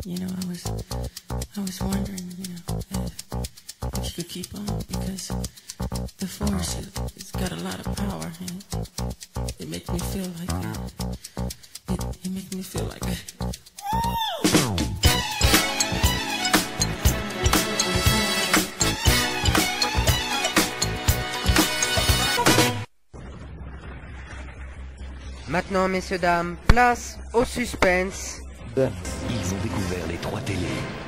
you know, I was wondering, you know, if you could keep on, because the Force, it's got a lot of power, and it makes me feel like it makes me feel like Maintenant, messieurs, dames, place au suspense. Ils ont découvert les 3 télés.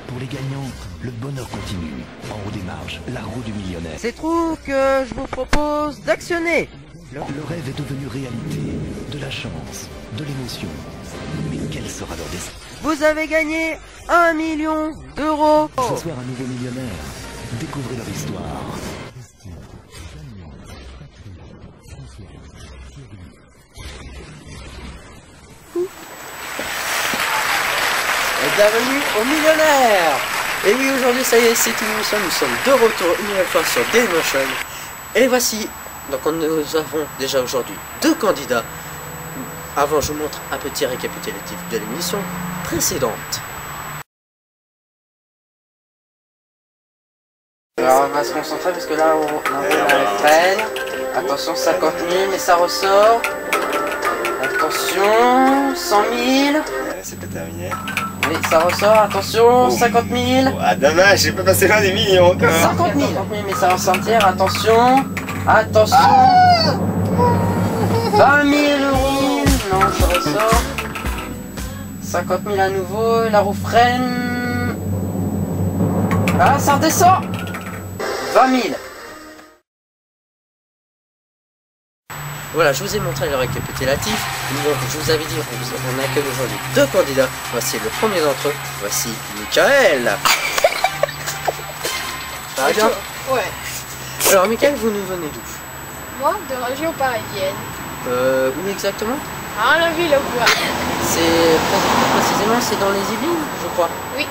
Pour les gagnants, le bonheur continue. En haut des marges, la roue du millionnaire. C'est trop que je vous propose d'actionner. Le rêve est devenu réalité. De la chance, de l'émotion. Mais quel sera leur destin? Vous avez gagné 1 million d'euros. Ce soir, un nouveau millionnaire. Découvrez leur histoire. Bienvenue aux millionnaires. Et oui, aujourd'hui ça y est, c'est une émission, nous sommes de retour une nouvelle fois sur Dailymotion. Et voici, donc nous avons déjà aujourd'hui 2 candidats. Avant, je vous montre un petit récapitulatif de l'émission précédente. Alors on va se concentrer parce que là on freine. Attention, 50 000, mais ça ressort. Attention, 100 000. C'est pas terminé. Oui, ça ressort, attention, 50 000. Ah dommage, j'ai pas passé loin des millions encore. 50 000, mais ça va sortir, attention. Attention. 20 000 euros. Non, ça ressort. 50 000 à nouveau, la roue freine. Ah, ça redescend. 20 000. Voilà, je vous ai montré le récapitulatif. Donc, je vous avais dit, on accueille aujourd'hui 2 candidats. Voici le premier d'entre eux. Voici Michael. Ça va bien? Ouais. Alors, Michael, vous nous venez d'où? Moi, de région parisienne. Où exactement? À la ville au bois. C'est précisément, c'est dans les Yvelines, je crois. Oui.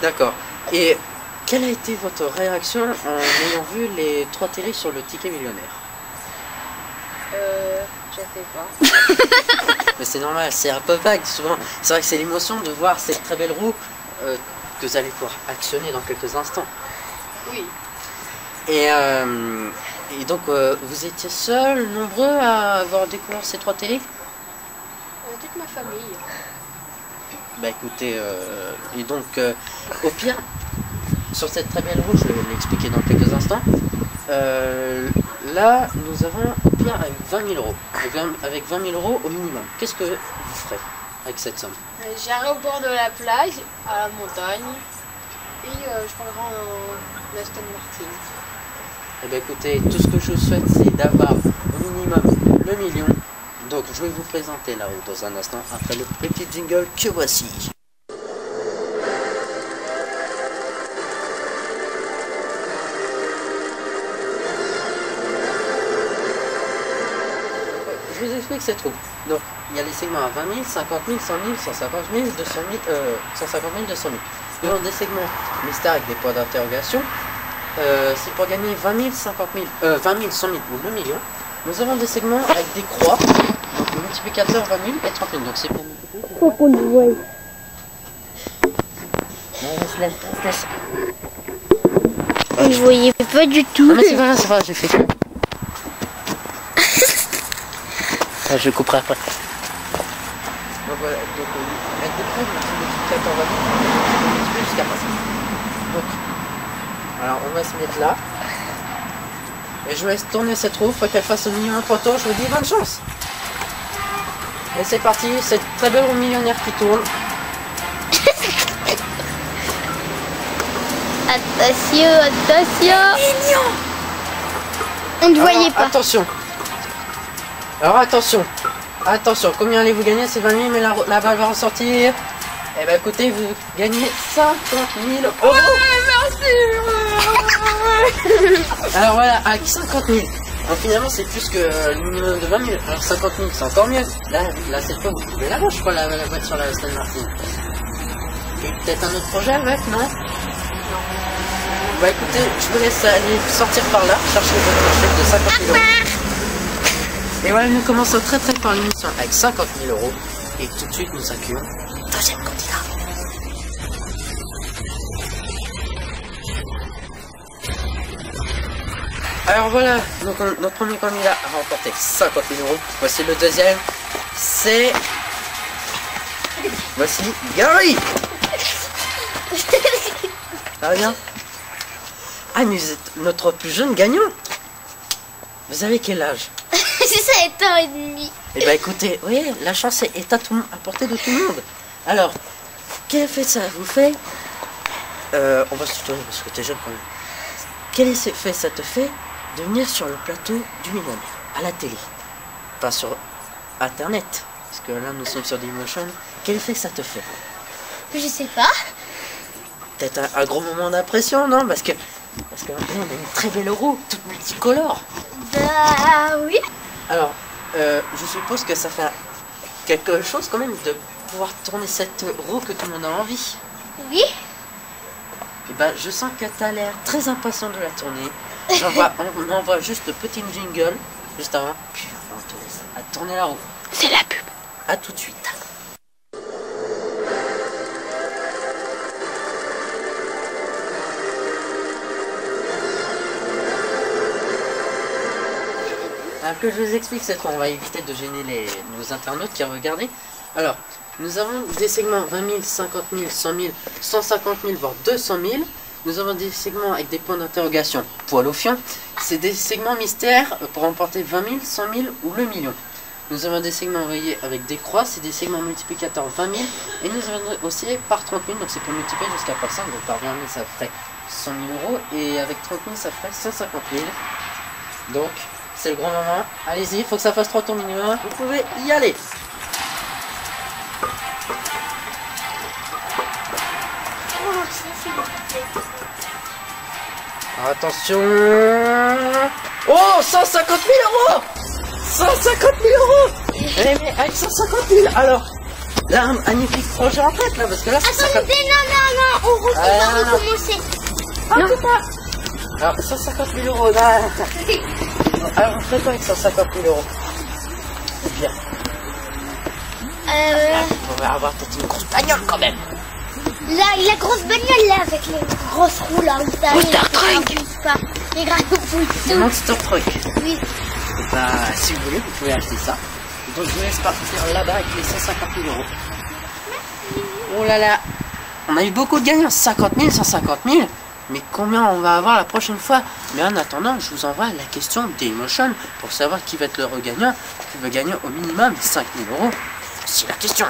D'accord. Et quelle a été votre réaction en ayant vu les 3 télés sur le ticket millionnaire? Je sais pas. Mais c'est normal, c'est un peu vague souvent. C'est vrai que c'est l'émotion de voir cette très belle roue que vous allez pouvoir actionner dans quelques instants. Oui. Et donc, vous étiez seul, nombreux à avoir découvert ces 3 télés? Toute ma famille. Bah écoutez, et donc, au pire, sur cette très belle roue, je vais l'expliquer dans quelques instants. Là, nous avons au pire avec 20 000 euros. Avec 20 000 euros au minimum. Qu'est-ce que vous ferez avec cette somme? J'irai au bord de la plage, à la montagne, et je prendrai un Aston Martin. Eh bien écoutez, tout ce que je vous souhaite, c'est d'avoir au minimum le million. Donc je vais vous présenter la roue dans un instant, après le petit jingle que voici. Je vous explique cette roue. Donc, il y a les segments à 20 000, 50 000, 100 000, 150 000, 200 000, 150 000, 200 000. Nous avons des segments mystères avec des points d'interrogation. C'est pour gagner 20 000, 50 000, 20 000, 100 000 ou 2 millions. Nous avons des segments avec des croix, donc le multiplicateur 20 000 et 30 000. Donc c'est pour nous. Faut qu'on le voie. Laisse. Je voyais pas du tout. Non mais c'est vrai, j'ai fait que. Ah, je couperai après. Donc voilà, donc avec des preuves, le multiplicateur 20 000, jusqu'à passer. Donc, alors on va se mettre là. Et je vais laisse tourner cette roue, faut qu'elle fasse au minimum 3 tours, je vous dis bonne chance. Et c'est parti, cette très belle roue millionnaire qui tourne. Attention. Mignon. On ne voyait pas. Attention. Alors attention, combien allez-vous gagner? C'est 20 000, mais la balle va ressortir. Eh ben écoutez, vous gagnez 50 000 euros. Merci. Alors voilà, avec 50 000. Donc finalement c'est plus que le minimum de 20 000. Alors 50 000 c'est encore mieux. Là cette fois vous pouvez l'avoir, je crois, la voiture la Aston Martin. Et peut-être un autre projet avec, non? Non. Bah écoutez, je vous laisse aller sortir par là, chercher votre chèque de 50 000 euros. Et voilà, nous commençons très fort l'émission avec 50 000 euros. Et tout de suite nous accueillons le deuxième candidat. Alors voilà, donc notre premier candidat a remporté 50 000 euros. Voici le deuxième, c'est... Voici Gary. Ça va bien? Ah, mais vous êtes notre plus jeune gagnant. Vous avez quel âge? C'est ça, 7 ans et demi. Eh ben écoutez, oui, la chance est à portée de tout le monde. Alors, quel effet ça vous fait? On va se tutoyer parce que t'es jeune quand même. Quel effet ça te fait de venir sur le plateau du Millionnaire, à la télé, pas sur internet, parce que là nous sommes sur Dailymotion. Quel effet ça te fait? Je sais pas. Peut-être un gros moment d'impression, non? Parce que maintenant on a une très belle roue, toute multicolore. Bah oui. Alors, je suppose que ça fait quelque chose quand même de pouvoir tourner cette roue que tout le monde a envie. Oui. Et ben, je sens que tu as l'air très impatient de la tourner. On envoie juste le petit jingle, juste avant. Puis on te laisse à tourner la roue. C'est la pub. A tout de suite. Alors que je vous explique cette fois, on va éviter de gêner nos internautes qui regardent. Alors, nous avons des segments 20 000, 50 000, 100 000, 150 000, voire 200 000. Nous avons des segments avec des points d'interrogation, poil au fion. C'est des segments mystères pour remporter 20 000, 100 000 ou le million. Nous avons des segments envoyés avec des croix, c'est des segments multiplicateurs 20 000. Et nous avons aussi par 30 000, donc c'est pour multiplier jusqu'à par 5. Donc par 20 000 ça ferait 100 000 euros et avec 30 000 ça ferait 150 000. Donc c'est le grand moment. Allez-y, il faut que ça fasse 3 tours minimum. Vous pouvez y aller. Attention. Oh, 150 000 euros. 150 000 euros. Mais avec 150 000, alors là, un magnifique projet en tête là, parce que là, c'est 150 000. Non, on va recommencer. Alors, 150 000 euros là. Alors, on fait quoi avec 150 000 euros? C'est bien. On va avoir peut-être une grosse bagnole quand même. La grosse bagnole là, avec les grosses roues là, où t'as Monster Truck. Les grands C'est Monster Truck. Oui. Bah, si vous voulez, vous pouvez acheter ça. Donc, je vous laisse partir là-bas avec les 150 000 euros. Oh là là. On a eu beaucoup de gagnants. 50 000, 150 000. Mais combien on va avoir la prochaine fois? Mais en attendant, je vous envoie la question Dailymotion pour savoir qui va être le regagnant, qui va gagner au minimum 5 000 euros. C'est la question.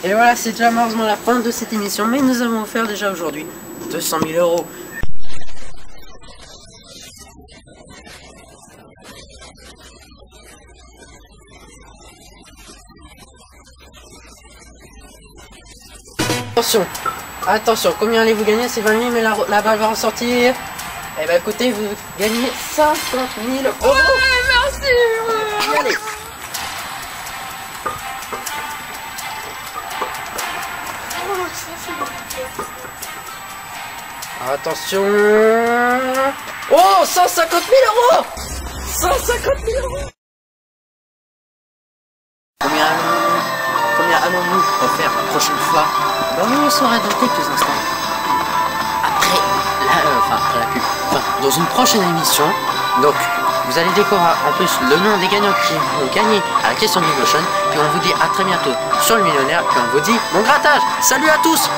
Et voilà, c'est déjà malheureusement la fin de cette émission, mais nous avons offert déjà aujourd'hui 200 000 euros. Attention, attention, combien allez-vous gagner? C'est 20 000, mais la balle va ressortir. Eh ben écoutez, vous gagnez 50 000 euros. Ouais, merci. Allez. Attention. Oh, 150 000 euros. 150 000 euros. Combien allons-nous refaire la prochaine fois? Ben, on le saura dans quelques instants. Après la pub. Enfin, dans une prochaine émission. Donc, vous allez découvrir en plus le nom des gagnants qui vont gagner à la question Dailymotion. Puis on vous dit à très bientôt sur le Millionnaire. Puis on vous dit bon grattage. Salut à tous.